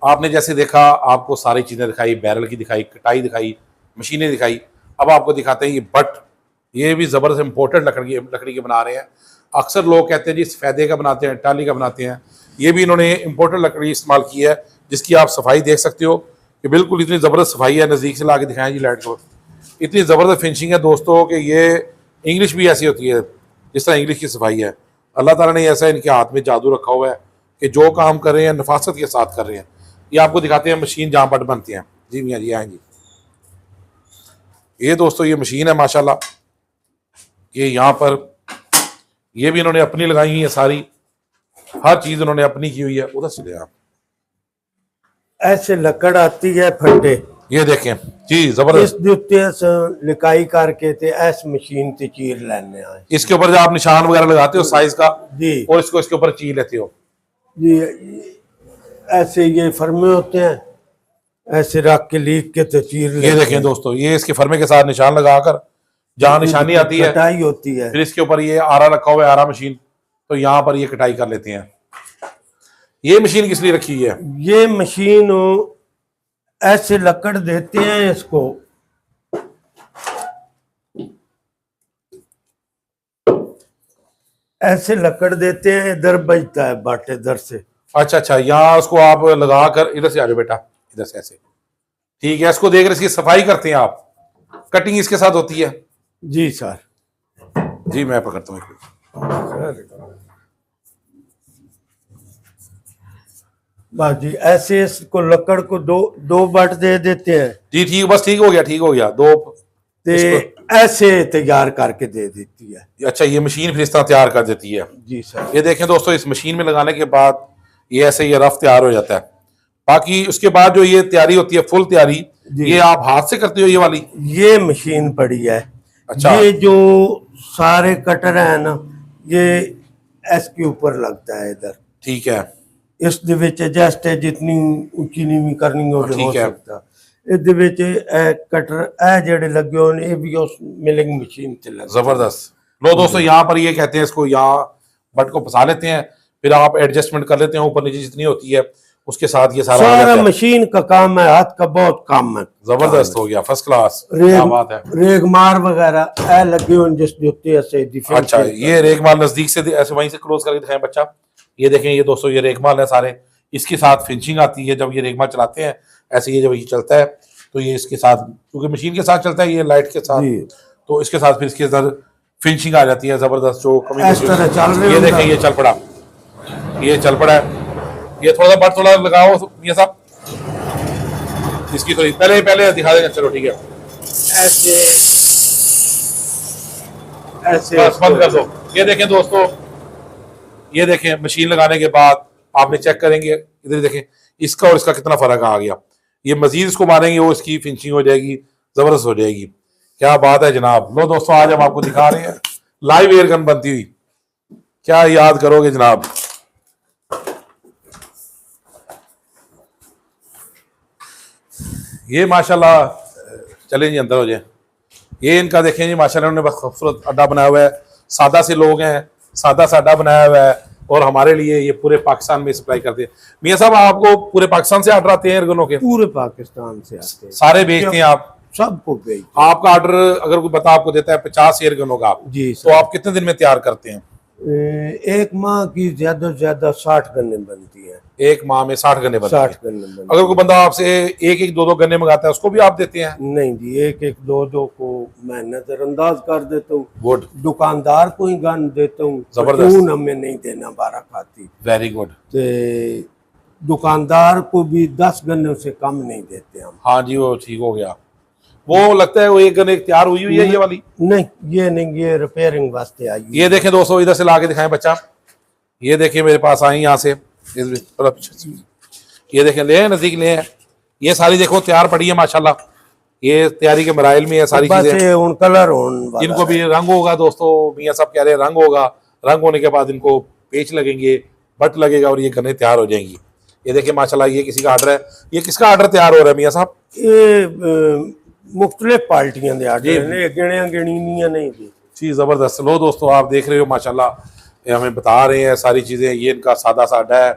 आपने जैसे देखा, आपको सारी चीज़ें दिखाई, बैरल की दिखाई, कटाई दिखाई, मशीनें दिखाई। अब आपको दिखाते हैं ये बट, ये भी ज़बरदस्त इम्पोर्टेड लकड़ी के बना रहे हैं। अक्सर लोग कहते हैं जी सफ़ेदे का बनाते हैं, टाली का बनाते हैं, ये भी इन्होंने इम्पोर्टेड लकड़ी इस्तेमाल की है, जिसकी आप सफाई देख सकते हो कि बिल्कुल इतनी ज़बरदस्त सफाई है। नज़दीक से ला के दिखाएं जी लाइट को, इतनी ज़बरदस्त फिनिशिंग है दोस्तों कि ये इंग्लिश भी ऐसी होती है जिस तरह इंग्लिश की सफाई है। अल्लाह ताला ने ऐसा इनके हाथ में जादू रखा हुआ है कि जो काम कर रहे हैं नफासत के साथ कर रहे हैं। ये आपको दिखाते हैं मशीन जहाँ बट बनती हैं। जी मियाँ जी, आएँ जी। ये दोस्तों ये मशीन है माशाल्लाह, ये यहाँ पर ये भी इन्होंने अपनी लगाई हुई है, सारी हर चीज़ इन्होंने अपनी की हुई है। उधर से ले आप, ऐसे लकड़ आती है फटे, ये देखें जी इस जबरदस्त। जुत्ते से लिकाई करके ते ऐस मशीन ते चीर लेने आए इसके ऊपर जो आप निशान वगैरह लगाते हो साइज का, जी, और इसको इसके ऊपर चीर लेते हो जी। ऐसे ये फर्मे होते हैं, ऐसे रख के लीक के तो चीर ये लेते देखें हैं। दोस्तों, ये इसके फर्मे के साथ निशान लगाकर जहाँ निशानी आती है, कटाई होती है। फिर इसके ऊपर ये आरा रखा हुआ है, आरा मशीन, तो यहाँ पर ये कटाई कर लेते हैं। ये मशीन किस लिए रखी हुई है? ये मशीन ऐसे लकड़ देते हैं इसको, ऐसे लकड़ देते हैं, इधर बजता है बाट इधर से। अच्छा अच्छा, यहाँ उसको आप लगा कर, इधर से आ जाओ बेटा, इधर से ऐसे, ठीक है। इसको देकर इसकी सफाई करते हैं आप, कटिंग इसके साथ होती है। जी सर। जी मैं पकड़ता हूँ। बस जी, ऐसे इसको लकड़ को दो बट दे देते हैं जी ठीक, बस ठीक हो गया, ठीक हो गया। दो ते ऐसे तैयार करके दे देती है। अच्छा, ये मशीन फिर इस तरह तैयार कर देती है। जी सर। ये देखें दोस्तों, इस मशीन में लगाने के बाद ये ऐसे ये रफ तैयार हो जाता है। बाकी उसके बाद जो ये तैयारी होती है, फुल तैयारी, ये आप हाथ से करते हो ये वाली? ये मशीन पड़ी है। अच्छा, ये जो सारे कटर है ना, ये इसके ऊपर लगता है इधर। ठीक है। इस दे विच एडजस्ट है, जितनी ऊंची नीवी करनी हो ठीक है। सकता। इस दे विच कटर ए जेड़े लगे होने, ये भी उस मिलिंग मशीन ते लगे। जबरदस्त। लो दोस्तों, यहाँ पर ये कहते हैं इसको, यहाँ बट को फंसा लेते हैं, फिर आप एडजस्टमेंट कर लेते हैं ऊपर नीचे जितनी होती है उसके साथ। ये सारा मशीन का काम है, हाथ का बहुत काम है। जबरदस्त हो गया, फर्स्ट क्लास, क्या बात है। रेगमार वगैरह ए लगे हों जिस जुत्ते से। अच्छा, ये रेगमाल नजदीक से ऐसे वहीं से क्लोज करके दिखाएं बच्चा। ये देखें ये दोस्तों, ये रेगमाल है सारे, इसके साथ फिनिशिंग आती है जब ये रेगमाल चलाते हैं। ऐसे ये जब ये चलता है तो ये इसके साथ, क्योंकि मशीन के साथ चलता है, ये लाइट के साथ, तो इसके साथ फिर इसके अंदर फिनिशिंग आ जाती है जबरदस्त। जो ये देखें ये चल पड़ा, ये चल पड़ा है। ये थोड़ा सा बट थोड़ा लगाओ ये साहब, इसकी थोड़ी पहले दिखा देगा। चलो ठीक है, ऐसे ऐसे बस बंद कर दो। ये देखें दोस्तों, ये देखें मशीन लगाने के बाद आपने चेक करेंगे, इधर देखें इसका और इसका कितना फर्क आ गया। ये मजीद इसको मारेंगे, वो इसकी फिनिशिंग हो जाएगी, जबरदस्त हो जाएगी। क्या बात है जनाब। लो दोस्तों, आज हम आपको दिखा रहे हैं लाइव एयर गन बनती हुई। क्या याद करोगे जनाब। ये माशाल्लाह, चलें जी अंदर हो जाए। ये इनका देखें जी माशाल्लाह, उन्होंने बस खूबसूरत अड्डा बनाया हुआ है। सादा से लोग हैं, सादा सा अड्डा बनाया हुआ है, और हमारे लिए ये पूरे पाकिस्तान में सप्लाई करते हैं। मियाँ साहब, आपको पूरे पाकिस्तान से ऑर्डर आते हैं एयरगनों के? पूरे पाकिस्तान से आते हैं, सारे बेचते हैं आप? सबको बेचते। आपका ऑर्डर अगर कोई बता आपको देता है 50 एयरगनों का, जी, तो आप कितने दिन में तैयार करते हैं? एक माह की ज्यादा से ज्यादा 60 गन्ने बनती है। एक माह में 60 गन्ने बनते हैं? 60 गन्ने बनती है। अगर कोई बंदा आपसे एक एक दो दो गन्ने मंगाता है, उसको भी आप देते हैं? नहीं जी, एक एक दो दो को मैं नजरअंदाज कर देता हूँ। गुड। दुकानदार को ही गन देता हूँ, जबरदस्त। हमें नहीं देना बारह खाती। Very good. दुकानदार को भी 10 गन्ने से कम नहीं देते हम। हाँ जी, वो ठीक हो गया। वो लगता है वो एक गन एक तैयार हुई है ये वाली? नहीं, ये नहीं, ये रिपेयरिंग वास्ते आई। ये देखें दोस्तों, इधर से ला के दिखाएं बच्चा। ये देखें मेरे पास आई यहाँ से, ये देखें, ले नजदीक ले। ये सारी देखो तैयार पड़ी है माशाल्लाह, ये तैयारी के मराइल में है सारी चीजें। उन कलर इनको भी रंग होगा दोस्तों, मियाँ साहब कह रहे हैं रंग होगा। रंग होने के बाद इनको पेच लगेंगे, बट लगेगा, और ये गन्ने तैयार हो जाएंगी। ये देखिए माशाल्लाह, ये किसी का ऑर्डर है। ये किसका ऑर्डर तैयार हो रहा है मियाँ साहब? ये मुख्तलिफ पार्टियां दे ऑर्डर ने, गिणियां नहीं थी। जी जबरदस्त। लो दोस्तों, आप देख रहे हो माशाल्लाह, ये हमें बता रहे हैं सारी चीजें। ये इनका सादा सा अड्डा है,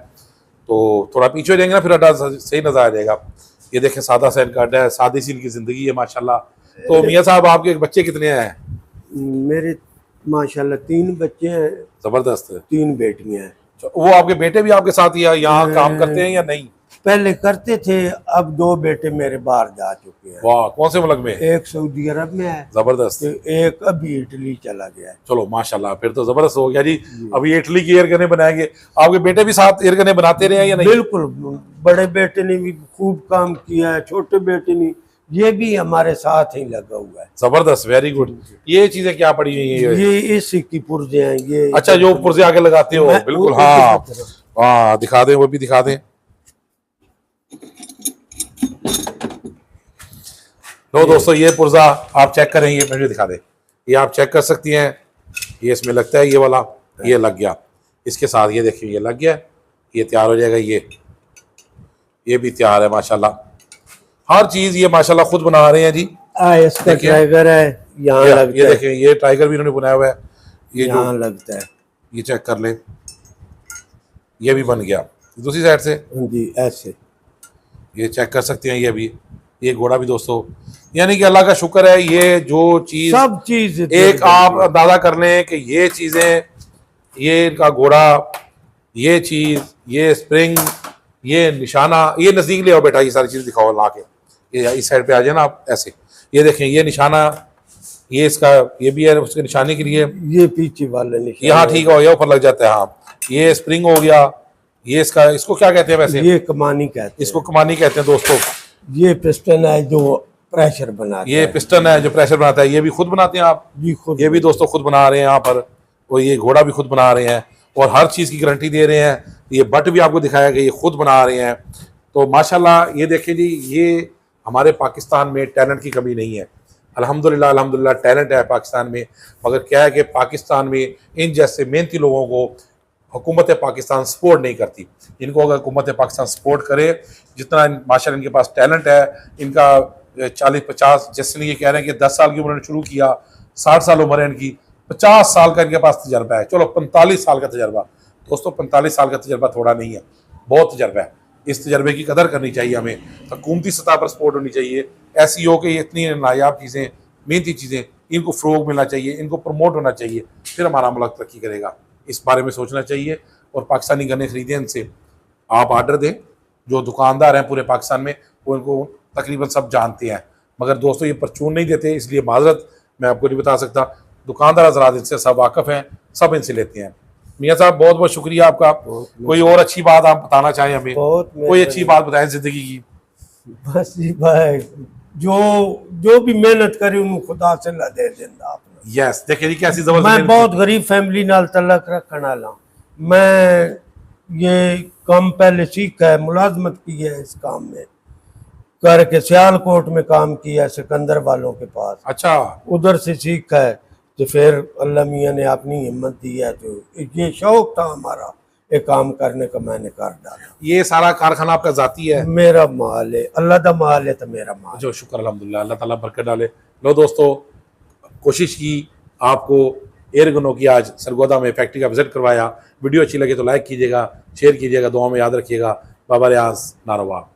तो थोड़ा पीछे हो जाएंगे ना, फिर अड्डा सही नजर आ जाएगा। ये देखें सादा सा इनका अड्डा है, सादी सी इनकी जिंदगी है माशाल्लाह। तो मियाँ साहब आपके बच्चे कितने हैं? मेरे माशाल्लाह 3 बच्चे हैं, जबरदस्त है। 3 बेटियां हैं। वो आपके बेटे भी आपके साथ या यहाँ काम करते हैं या नहीं? पहले करते थे, अब 2 बेटे मेरे बाहर जा चुके हैं। वाह, कौन से मुल्क में? एक सऊदी अरब में है, जबरदस्त। तो एक अभी इटली चला गया है। चलो माशाल्लाह, फिर तो जबरदस्त हो गया जी। अभी इटली की एयर गने बनाएंगे। आपके बेटे भी साथ एयर गने बनाते रहे हैं या नहीं? बिल्कुल, बड़े बेटे ने भी खूब काम किया है, छोटे बेटे ने, ये भी हमारे साथ ही लगा हुआ है। जबरदस्त, वेरी गुड। ये चीजें क्या पड़ी हुई हैं? ये इसी की पुर्जे हैं ये। अच्छा, जो पुर्जे आगे लगाते हो, बिल्कुल। हाँ हाँ, दिखा दें, वो भी दिखा दें। लो दोस्तों, ये पुर्जा आप चेक करें, ये मुझे दिखा दें। ये आप चेक कर सकती हैं, ये इसमें लगता है, ये वाला, ये लग गया इसके साथ। ये देखिए, ये लग गया, ये तैयार हो जाएगा। ये भी तैयार है माशाल्लाह। हर चीज ये माशाल्लाह खुद बना रहे हैं जी। इसका टाइगर है, यहाँ लगता ये है। देखें, ये टाइगर भी इन्होंने बनाया हुआ है। ये यहाँ लगता है, ये चेक कर लें, ये भी बन गया दूसरी साइड से। जी ऐसे ये चेक कर सकते हैं, ये भी, ये घोड़ा भी दोस्तों। यानी कि अल्लाह का शुक्र है, ये जो चीज, सब चीज एक आप अंदाजा कर लें कि ये चीजें, ये इनका घोड़ा, ये चीज, ये स्प्रिंग, ये निशाना, ये नजदीक ले आओ बेटा, ये सारी चीज दिखाओ ला के। ये इस साइड पे आ जाए ना आप, ऐसे। ये देखें, ये निशाना, ये इसका, ये भी है उसके निशाने के लिए। ये पीछे वाले निशान, यहाँ ठीक हो गया, ऊपर लग जाता है। हाँ, ये स्प्रिंग हो गया। ये इसका, इसको क्या कहते हैं वैसे? ये कमानी कहते हैं। इसको कमानी कहते हैं दोस्तों। ये पिस्टन है जो प्रेशर बनाता ये है। पिस्टन है जो प्रेशर बनाता है। ये भी खुद बनाते हैं आप? जी खुद। ये भी दोस्तों खुद बना रहे हैं यहाँ पर। और ये घोड़ा भी खुद बना रहे हैं, और हर चीज़ की गारंटी दे रहे हैं। ये बट भी आपको दिखाया कि ये खुद बना रहे हैं। तो माशाल्लाह, ये देखिए जी, ये हमारे पाकिस्तान में टैलेंट की कमी नहीं है। अल्हम्दुलिल्लाह, अल्हम्दुलिल्लाह टैलेंट है पाकिस्तान में। मगर क्या है कि पाकिस्तान में इन जैसे मेहनती लोगों को हुकूमत पाकिस्तान सपोर्ट नहीं करती। इनको अगर हुकूमत पाकिस्तान सपोर्ट करे, जितना माशाल्लाह इनके पास टैलेंट है, इनका 40-50, जैसे ये कह रहे हैं कि 10 साल की उम्र में शुरू किया, 60 साल उम्र है इनकी, 50 साल का इनके पास तजर्बा है। चलो 45 साल का तजर्बा दोस्तों, 45 साल का तजर्बा थोड़ा नहीं है, बहुत तजर्बा है। इस तजर्बे की कदर करनी चाहिए हमें। हुकूमती सतह पर सपोर्ट होनी चाहिए। ऐसी हो कि इतनी नायाब चीज़ें, मेहनती चीज़ें, इनको फ़रोग मिलना चाहिए, इनको प्रमोट होना चाहिए, फिर हमारा मुल्क तरक्की करेगा। इस बारे में सोचना चाहिए। और पाकिस्तानी गन्ने खरीदें इनसे, आप आर्डर दें। जो दुकानदार हैं पूरे पाकिस्तान में, वो इनको तकरीबन सब जानते हैं, मगर दोस्तों ये परचून नहीं देते, इसलिए माजरत मैं आपको नहीं बता सकता। दुकानदार हज़रात इनसे सब वाकफ़ हैं, सब इनसे लेते हैं। मियाँ साहब, बहुत बहुत शुक्रिया आपका। कोई और अच्छी बात आप बताना चाहें हमें? कोई अच्छी बात बताएं ज़िंदगी की। बस जी भाई, जो भी मेहनत करी उन्हें खुदा से ला दे देंदा आपने। यस, देखिए जी कैसी जबरदस्त। मैं बहुत गरीब फैमिली नाल तलक रखने वाला। मैं ये काम पहले सीखा है, मुलाजमत की है इस काम में करके, सियालकोट में काम किया सिकंदर वालों के पास। अच्छा, उधर से सीखा है। तो फिर अल्लाह मियाँ ने अपनी हिम्मत दी है, तो ये शौक था हमारा एक काम करने का, मैंने कर डाला। ये सारा कारखाना आपका जाती है? मेरा माल है, अल्लाह का माल है, तो मेरा माल। जो शुक्र अल्हम्दुलिल्लाह, अल्लाह ताला बरकत डाले। लो दोस्तों, कोशिश की आपको एयर गनों की आज सरगोदा में फैक्ट्री का विजिट करवाया। वीडियो अच्छी लगे तो लाइक कीजिएगा, शेयर कीजिएगा, दुआ में याद रखिएगा। बाबा रियाज नारोवाल।